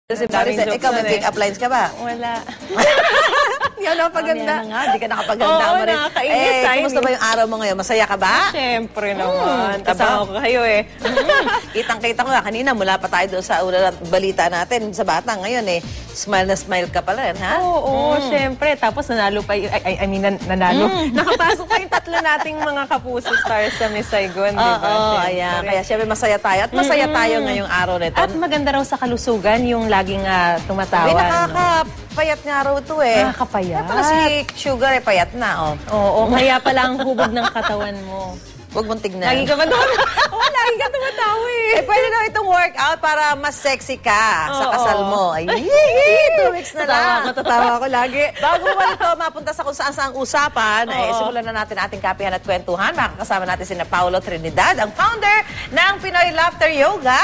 Kasi Maricel, ikaw may pick-up lines ka ba? Wala. Yan ang paganda. Nga, di ka nakapaganda mo rin. Eh, kumusta ba yung araw mo ngayon? Masaya ka ba? Siyempre naman. Kasama ko kayo eh. Kitang-kita ko na kanina, mula pa tayo doon sa una balita natin sa bata ngayon eh. Smile na smile ka pala rin, ha? Oo, siyempre. Tapos nanalo pa yung, nanalo. Nakapasok pa yung tatlo nating mga kapuso stars sa Miss Saigon, di ba? Oo, ayan. Kaya siyempre masaya tayo. At masaya tayo ngayong araw nito. At maganda raw sa kalusugan yung laging tumatawan. Ay, nakakapayat nga raw ito eh. Nakakapayat. Kaya pala si Sugar eh, payat na, oh. Oo, kaya pala ang hubog ng katawan mo. Huwag mong tignan. Lagi ka ba doon? Oo, lagi ka tumatawa eh. Eh, pwede na itong workout para mas sexy ka sa kasal mo. Ay, 2 weeks na lang. Tatawa ko lagi. Bago mo ito mapunta sa kung saan usapan, eh, simulan na natin ating kapihan at kwentuhan. Makakasama natin si Paulo Trinidad, ang founder ng Pinoy Laughter Yoga.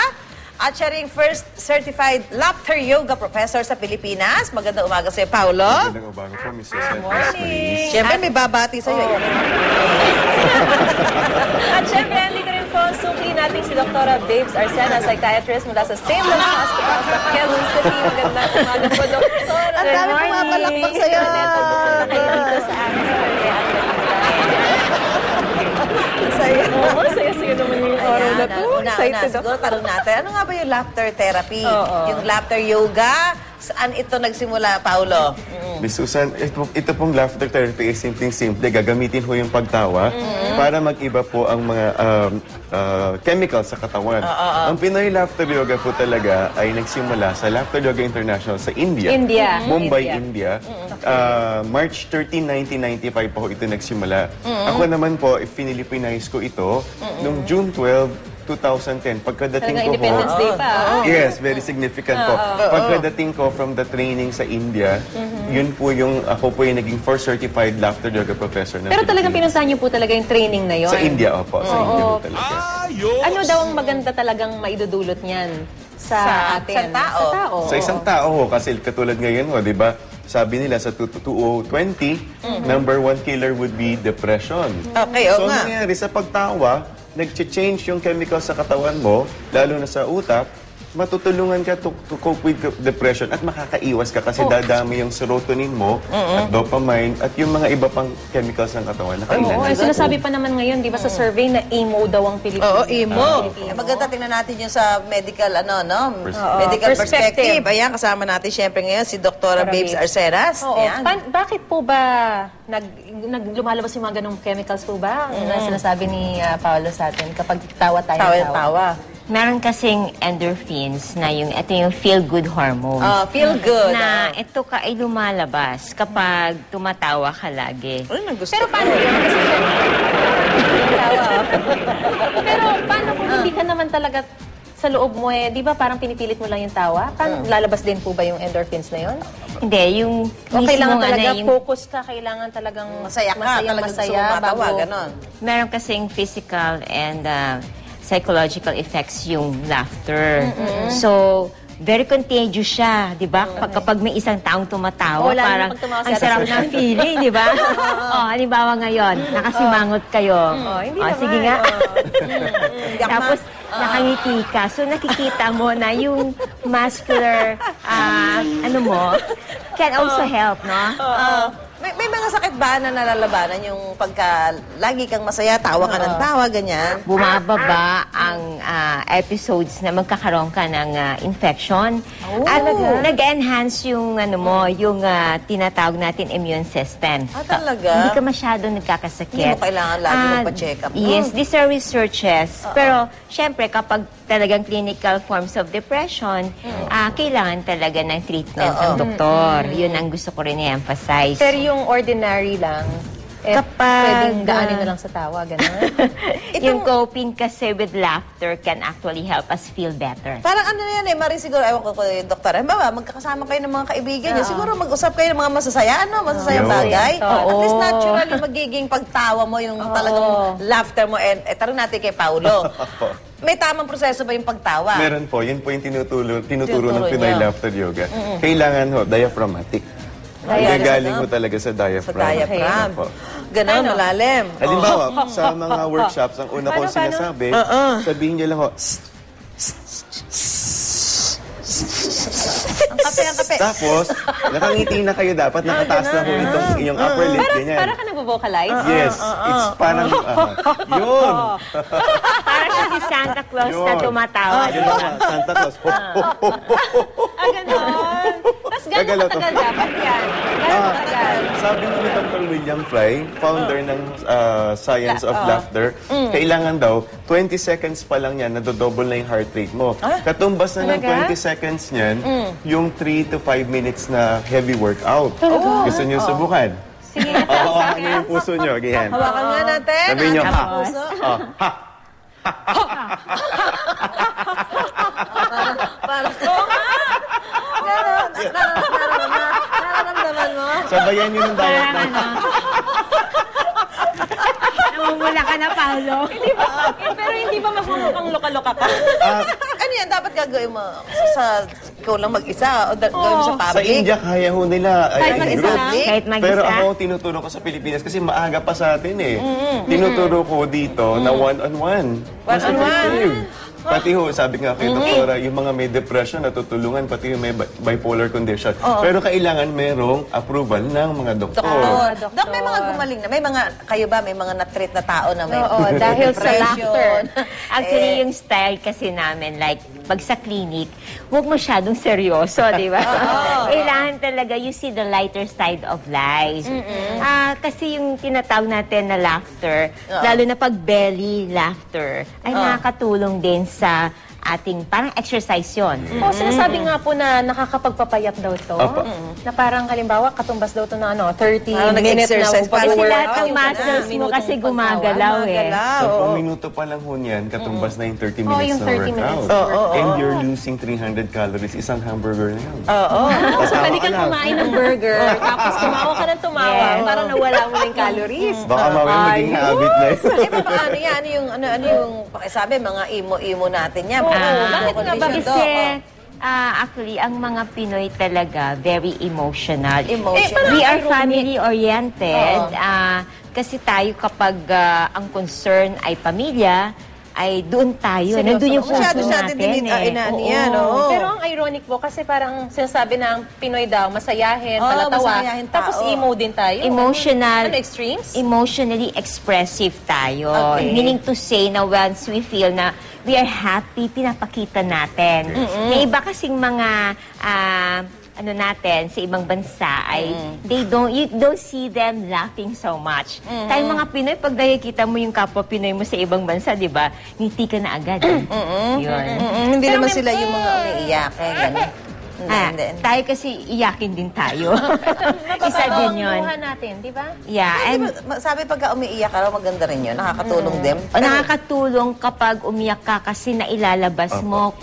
At siya rin first certified laughter yoga professor sa Pilipinas. Magandang umaga sa'yo, Paulo. Magandang umaga po, Mrs. Good morning. Siyempre, may babati sa'yo. At siyempre, andito rin po ang suki natin si Dr. Babes Arcena, psychiatrist mula sa St. Luke's Hospital sa Quezon City. Magandang umaga po, Dr. Ang dami pumapalakpak sa'yo. Pupunta kayo dito sa amin sa Sa'yo. Saya-saya naman yung araw na to. Una-una, siguro tanong natin, ano nga ba yung laughter therapy? Yung laughter yoga? Saan ito nagsimula, Paulo? Miss Susan, ito pong laughter therapy ay simpleng-simple. Gagamitin ho yung pagtawa para mag-iba po ang mga chemicals sa katawan. Ang Pinoy Laughter Yoga po talaga ay nagsimula sa Laughter Yoga International sa India. Mumbai, India. March 13, 1995 po ito nagsimula. Ako naman po, Finilipinize ko ito noong June 12, 2010. Pagkadating ko Independence Day pa. Yes, very significant po. Pagkadating ko from the training sa India, yun po yung, ako po yung naging first certified laughter yoga professor ng Pero talagang Philippines. pinuntahan niyo po talaga yung training na yon? Sa India, opo. Sa India po talaga. Ano daw ang maganda talagang maidudulot niyan sa atin? Sa tao. Sa tao. Sa isang tao ho, kasi katulad ngayon ho, di ba, sabi nila sa 2020, number 1 killer would be depression. Okay, So, nangyari sa pagtawa, nag-change yung chemical sa katawan mo, lalo na sa utak, matutulungan ka to cope with depression at makakaiwas ka kasi dadami yung serotonin mo at dopamine at yung mga iba pang chemicals ng katawan na kailangan. Oo, sinasabi pa naman ngayon, di ba sa survey na emo daw ang Pilipino. Oo, emo. Maganda tingnan natin yung sa medical, medical perspective. Ayan, kasama natin siyempre ngayon si Dr. Babes Arcenas. Oo. Bakit po ba lumalabas yung mga ganong chemicals po ba? Na sinasabi ni Paolo sa atin kapag tawa tayo. Tawa. Meron kasing endorphins na ito yung feel-good hormone. Feel good. Na ito ka ay lumalabas kapag tumatawa ka lagi. Ay, nagusto Pero paano yun? Kasi pero paano kung hindi ka naman talaga sa loob mo di ba parang pinipilit mo lang yung tawa? Paano lalabas din po ba yung endorphins na yun? Hindi, yung O kailangan mismo talaga yung focus ka, kailangan talagang Masaya ka, talagang gusto mo matawa, ganon. meron kasing physical and psychological effects yung laughter. So, very contagious siya, di ba? Kapag may isang taong tumatawa, Lalo parang pag tumawa ang siya. sarap ng feeling, di ba? Halimbawa ngayon, nakasimangot kayo. Hindi naman. Sige nga. Yak Tapos, nakangiti ka. So, nakikita mo na yung muscular, can also help, no? May mga sakit ba na nalalabanan yung pagka lagi kang masaya, tawa ka ng tawa, ganyan? Bumababa ang episodes na magkakaroon ka ng infection. At nag-enhance yung yung tinatawag natin immune system. Talaga? Hindi ka masyado nagkakasakit. Hindi mo kailangan lagi magpa-check up. Yes, these are researches. Pero, syempre, kapag talagang clinical forms of depression, kailangan talaga ng treatment ng doktor. Yun ang gusto ko rin i-emphasize. Pero yung ordinary lang, pwedeng daanin na lang sa tawa, gano'n? Yung coping kasi with laughter can actually help us feel better. Parang ano yan Marie, siguro, ewan ko doktor, magkakasama kayo ng mga kaibigan niyo, siguro mag-usap kayo ng mga masasayang bagay. At least naturally, magiging pagtawa mo, yung talagang laughter mo. Tarong natin kay Paulo. May tamang proseso ba yung pagtawa? Meron po. Yun po yung tinuturo ng Pinoy Laughter Yoga. Kailangan ho, diaphragmatic. Galing mo talaga sa diaphragm. Sa diaphragm. Ganon, malalim. Halimbawa, sa mga workshops, ang una ko sinasabi, sabihin niyo lang ho, ang kape. Tapos, nakangiti na kayo dapat, nakataas na po itong inyong upper lip, ganyan. Para ka nag-vocalize? Yes, it's parang, yun. Parang siya si Santa Claus na Yun. tumatawa. Yun naman, Santa Claus. Ho, ho, ho, ho, ho. Ganon. Tapos gano'ng Gagalaw to. katagal dapat yan? Gano'ng katagal? Sabi ni Dr. William Fry, founder ng Science of Laughter, kailangan daw, 20 seconds pa lang yan, nadodouble na yung heart rate mo. Katumbas na ng Talaga? 20 seconds niyan, yung 3 to 5 minutes na heavy workout. Gusto niyo subukan? Sige. Oo, ano yung puso niyo? Ganyan. Hawakan nga natin. Sabihin niyo, ating ha. puso. Oh, ha. Para nararamdaman mo? Sabayan niyo ng diet Parang na. namumula ka na, Paolo. Pero hindi ba magmumukhang loka-loka ka? Ano yan? Dapat gagawin mo sa ikaw lang mag-isa o gawin mo sa Sa public? India, kaya ho nila. Kahit ay, mag-isa group. lang? Kahit mag-isa. Pero ako, tinuturo ko sa Pilipinas kasi maaga pa sa atin eh. Tinuturo ko dito na one-on-one. Mas One-on-one. effective. Pati ho, sabi nga kay Doktora, yung mga may depression natutulungan, pati yung may bipolar condition. Pero kailangan merong approval ng mga doktor. Doktor. Dok, may mga gumaling na. May mga, kayo ba, may mga na-treat na tao na may Oo, dahil sa depression. laughter. Actually, yung style kasi namin, like, pag sa clinic, huwag masyadong seryoso, di ba? Kailangan talaga, you see the lighter side of life. Kasi yung tinatawag natin na laughter, lalo na pag belly laughter, ay nakakatulong din sa ating, parang exercise yun. Oo, sinasabi nga po na nakakapagpapayat daw to. Opo. Na parang halimbawa, katumbas daw to na 30 Parang minute na nag-exercise pa. Kasi Workout lahat ng ka na, muscles mo kasi gumagalaw eh. So, minuto pa lang ho niyan, katumbas na yung 30 minutes yung na 30 workout. minutes. And you're losing 300 calories. Isang hamburger na yun. So, pwede kang kumain ng burger, tapos tumawa ka ng tumawa, Yes. para nawala mo na yung calories. Baka mamaya maging habit na yun. Eh, paano yan? Ano yung pakisabi? Mga imo-imo natin yan. bakit nga ba? Kasi, actually, ang mga Pinoy talaga, very emotional. Emotional. We are family-oriented. Kasi tayo kapag ang concern ay pamilya, ay doon tayo. Seryoso. Nandun yung puso Masyado natin inani yan, Oo. Pero ang ironic po, kasi parang sinasabi na ang Pinoy daw, masayahin, Oo, palatawa, masayahin tao. tapos emo din tayo. Emotional. Ano, extremes? Emotionally expressive tayo. Okay. Meaning to say na once we feel na we are happy, pinapakita natin. May iba kasing mga ano natin sa ibang bansa ay you don't see them laughing so much. Tayo mga Pinoy, pag nakikita mo yung kapwa Pinoy mo sa ibang bansa, di ba? Ngiti ka na agad. Yun. Hindi Pero naman may- sila yung mga umiiyak. Ganun. Hindi. Tayo kasi iyakin din tayo. Isa din yun. Buha natin, di ba? Yeah. And Sabi pagka umiiyak ka raw, maganda rin yun. Nakakatulong din. nakakatulong kapag umiyak ka kasi nailalabas mo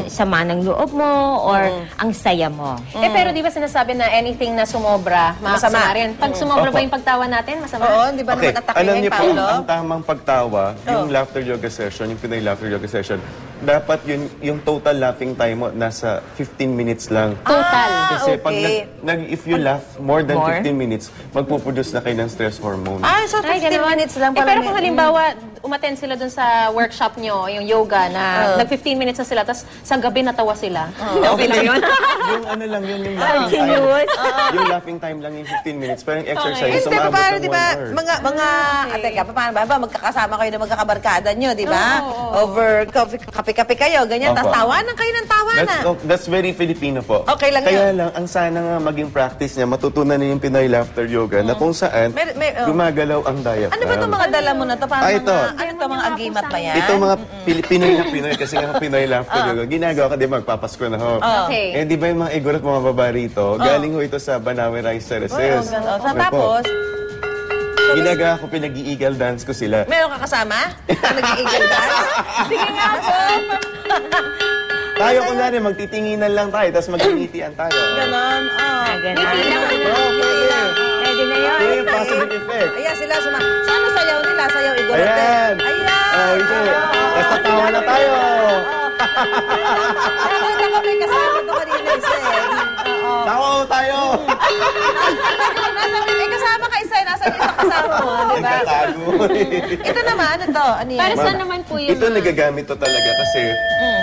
sama ng loob mo or ang saya mo. Pero di ba sinasabi na anything na sumobra, masama Masama. rin. Pag sumobra Opo. ba yung pagtawa natin, masama? Oo, di ba Okay, naman atake alam ngayon, niyo po, Paolo? ang tamang pagtawa, yung laughter yoga session, yung Pinoy laughter yoga session, dapat yung total laughing time mo nasa 15 minutes lang. Total. Kasi pag okay. if you laugh more than More? 15 minutes, magpuproduce na kayo ng stress hormone. So 15 ganon. minutes lang. Pero may- kung halimbawa, umattend sila dun sa workshop nyo, yung yoga, na nag-15 minutes na sila, tapos sa gabi natawa sila. Okay lang yun? Yung ano lang yun, yung laughing time. Continuous. Yung laughing time lang yung 15 minutes. Pero yung exercise, Hindi, umabot paano, ng di ba, 1 hour. mga, teka, paano ba, magkakasama kayo na magkakabarkada nyo, di ba? Over, kape-kape kayo, ganyan, Opo. tapos tawanan kayo ng tawanan. That's very Filipino po. Okay lang Kaya yun. lang, ang sana nga maging practice niya, matutunan niya yung Pinoy laughter yoga na kung saan gumagalaw ang diaphragm. Ano ba itong mga dala mo na to? Paano ito. ano itong mga agimat ba yan? Ito mga Pinoy na Pinoy, kasi nga Pinoy laughter yoga, ginagawa ka, di ba, magpapasko na ho. Okay. Eh, di ba yung mga igorot mga baba rito, galing ho ito sa Banawe Rice Terraces. So, Okay po. tapos, Ginagawa ko, pinag-i-eagle dance ko sila. meron ka kasama? Nag-i-eagle dance? Sige nga po. Tayo kunwari, magtitinginan lang tayo, tapos magkikitian tayo. Ganon. Ganun. Okay. Pwede na yun. Ito yung positive effect. Ayan sila. Saan sayaw nila? Sayaw igorote. Ayan. Ayan. Oh, ito. Tapos tatawa na tayo. Nakita ko may kasama to kanina isa eh. Tawa tayo. May kasama ka isa eh. Nasa isa kasama mo, di ba? Nagtatago. Ito naman, ito. Ano yan? Para saan naman po yun? Ito nagagamit to talaga kasi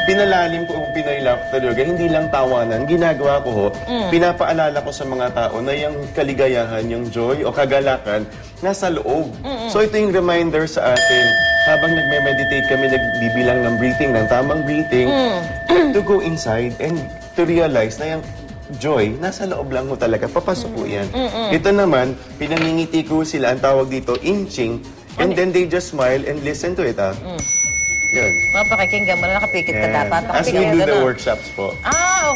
pinalalim ko ang Pinoy Laughter Yoga. Hindi lang tawanan. Ginagawa ko ho, pinapaalala ko sa mga tao na yung kaligayahan, yung joy o kagalakan, nasa loob. So ito yung reminder sa atin, habang nagme-meditate kami, nagbibilang ng breathing, ng tamang breathing, to go inside and to realize na yung joy, nasa loob lang ho talaga. Papasok po yan. Ito naman, pinamingiti ko sila, ang tawag dito, inching, and then they just smile and listen to it, Yun. Mga pakikinggan mo na, nakapikit ka And dapat. as we Nakapikit do ka the na. workshops po.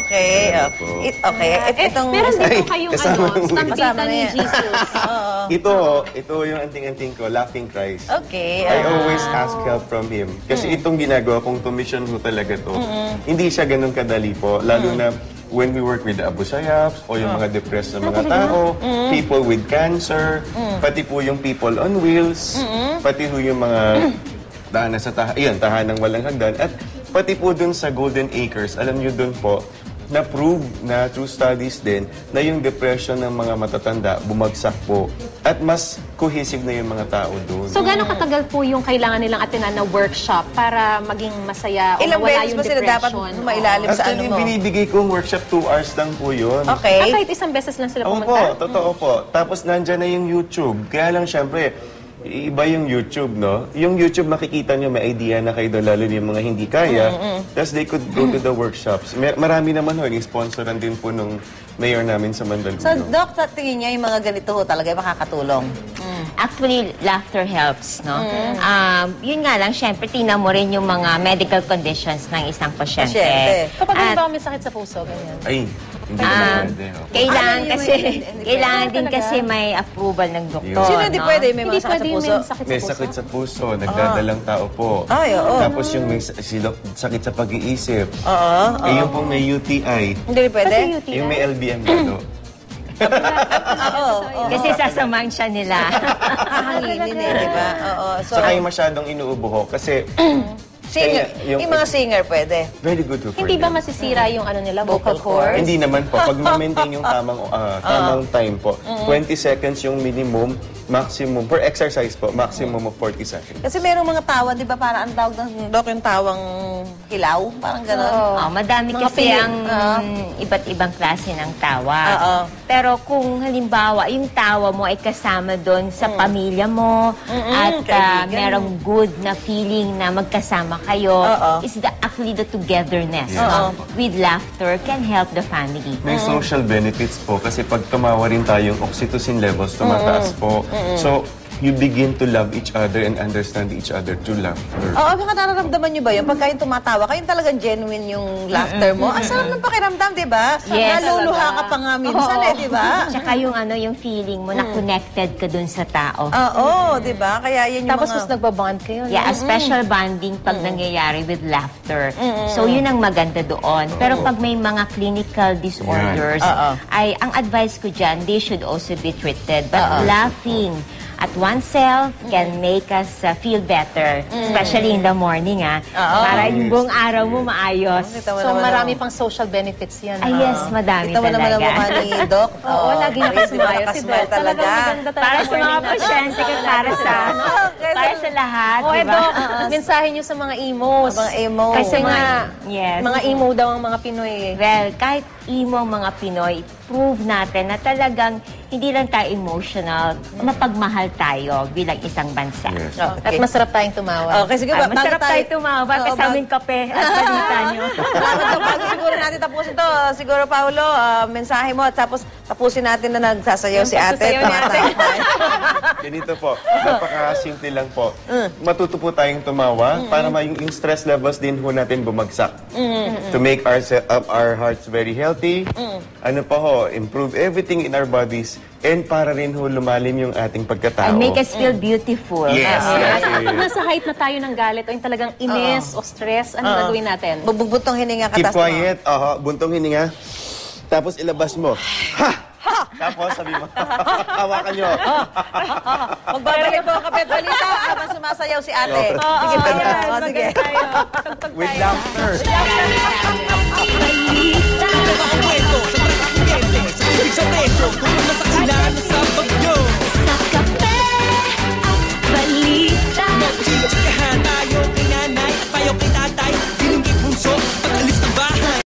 Okay. Okay. Itong... Meron din Ay, po kayong kasama mo. stampita Kasama na ni yan. Jesus. Ito yung anting-anting ko, Laughing Christ. Okay. I always ask help from him. Kasi itong ginagawa kong tumission ho talaga to. Hindi siya ganun kadali po. Lalo na when we work with the Abu Sayyaf o yung mga depressed na mga tao, people with cancer, pati po yung people on wheels, pati po yung mga tahanan sa tahanang walang hagdan. At pati po dun sa Golden Acres, alam nyo dun po, na-prove na through studies din na yung depression ng mga matatanda bumagsak po. At mas cohesive na yung mga tao doon. So, gano'ng katagal po yung kailangan nilang atinan na workshop para maging masaya o Ilang mawala beses yung ba sila dapat depression? mailalim sa ano Actually, mo? yung binibigay kong workshop, 2 hours lang po yun. Okay. Kahit isang beses lang sila Oo pumunta? po, totoo po. Tapos nandyan na yung YouTube. Kaya lang syempre, iba yung YouTube, no? Yung YouTube, makikita nyo, may idea na kayo doon, lalo yung mga hindi kaya. Tapos they could go to the workshops. Marami naman ho, sponsoran din po nung mayor namin sa Mandaluyong. So, Doc, sa tingin niya yung mga ganito ho talaga ay makakatulong. Actually, laughter helps, no? Yun nga lang, syempre, tingnan mo rin yung mga medical conditions ng isang pasyente. Pasyente. Kapag At, halimbawa may sakit sa puso, ganyan. Ay, hindi naman pwede. ho. kailangan Ano yun? kasi, Hindi kailangan pwede. din Talaga? kasi may approval ng doktor, Sino hindi no? pwede? May Hindi mga sakit sa pwede yung puso? may sakit sa May puso. sakit sa puso, nagdadalang tao po. Ay, oo. Tapos yung may sakit sa pag-iisip. Oo. Yung pong may UTI. Hindi pwede? Kasi UTI. Yung may LBM dito. Kasi sasamahan siya nila. Hahanginin eh, di ba? Oo. So, Saka yung masyadong inuubo kasi singer. yung- Yung mga singer pwede. very good to for Hindi ba them. masisira yung ano nila, vocal Vocal cords? cords? Hindi naman po. Pag ma-maintain yung tamang time po, 20 seconds yung minimum, maximum, per exercise po, maximum of 40 seconds. Kasi merong mga tawa, di ba? Parang ang tawag ng Doc yung tawang hilaw. Parang gano'n. Oh, madami Mga kasi feeling. ang iba't ibang klase ng tawa. Oo. Pero kung halimbawa, yung tawa mo ay kasama doon sa pamilya mo at kaibigan. merong good na feeling na magkasama kayo, Oo. is actually the togetherness Yeah. with laughter can help the family. May social benefits po kasi pag tumawa rin tayo, yung oxytocin levels tumataas po. So, you begin to love each other and understand each other through laughter. Oo, baka nararamdaman nyo ba yun? Pag kayong tumatawa, kayong talagang genuine yung laughter mo. Ang sarap ng pakiramdam, di ba? Yes. Naluluha ka pa nga minsan eh, di ba? Tsaka yung yung feeling mo na connected ka dun sa tao. Oo, di ba? Kaya yan yung Tapos mga... mas nagbabond kayo. no? Yeah, a special bonding pag nangyayari with laughter. So, yun ang maganda doon. Pero pag may mga clinical disorders, ay ang advice ko dyan, they should also be treated. But laughing at oneself can make us feel better. Especially in the morning, para yung buong araw mo maayos. Kita mo So, naman, marami pang social benefits yan. Ay, yes, madami Kita mo naman ang talaga. mukha ni Doc. Oo, lagi nakasmile si nakasmile Doc. talaga. Talagang maganda talaga Para sa mga morning natin. pasyente, para sa lahat, O, di ba? Doc, mensahe nyo sa mga emos. Mga emo. Kasi nga, Yes. mga emo daw ang mga Pinoy. Well, kahit emo ang mga Pinoy, prove natin na talagang hindi lang tayo emotional, mapagmahal tayo bilang isang bansa. Yes. At masarap tayong tumawa. Okay, sige. Masarap tayo tumawa, Oo, kasaming kape at balita nyo. Salamat Doc. Bago siguro natin tapusin to, siguro Paolo, mensahe mo at tapos tapusin natin na nagsasayaw si ate. pagsasayaw ni ate. Ganito po, napaka-simple lang po. Matuto po tayong tumawa para yung stress levels din ho natin bumagsak. To make our hearts very healthy. Ano pa ho, improve everything in our bodies and para rin ho lumalim yung ating pagkatao. And make us feel beautiful. Yes, At yes, pag yes. nasa height na tayo ng galit o yung talagang inis o stress, ano gagawin natin? Bubutong hininga ka. Keep tas- quiet, buntong hininga. Tapos ilabas mo. Ha! Tapos sabi mo, hawakan nyo. Magbabalik po ang kape at balita habang sumasayaw si ate. Oo. Sige, Ayan, sige. maganda tayo. Tugtog With tayo. laughter.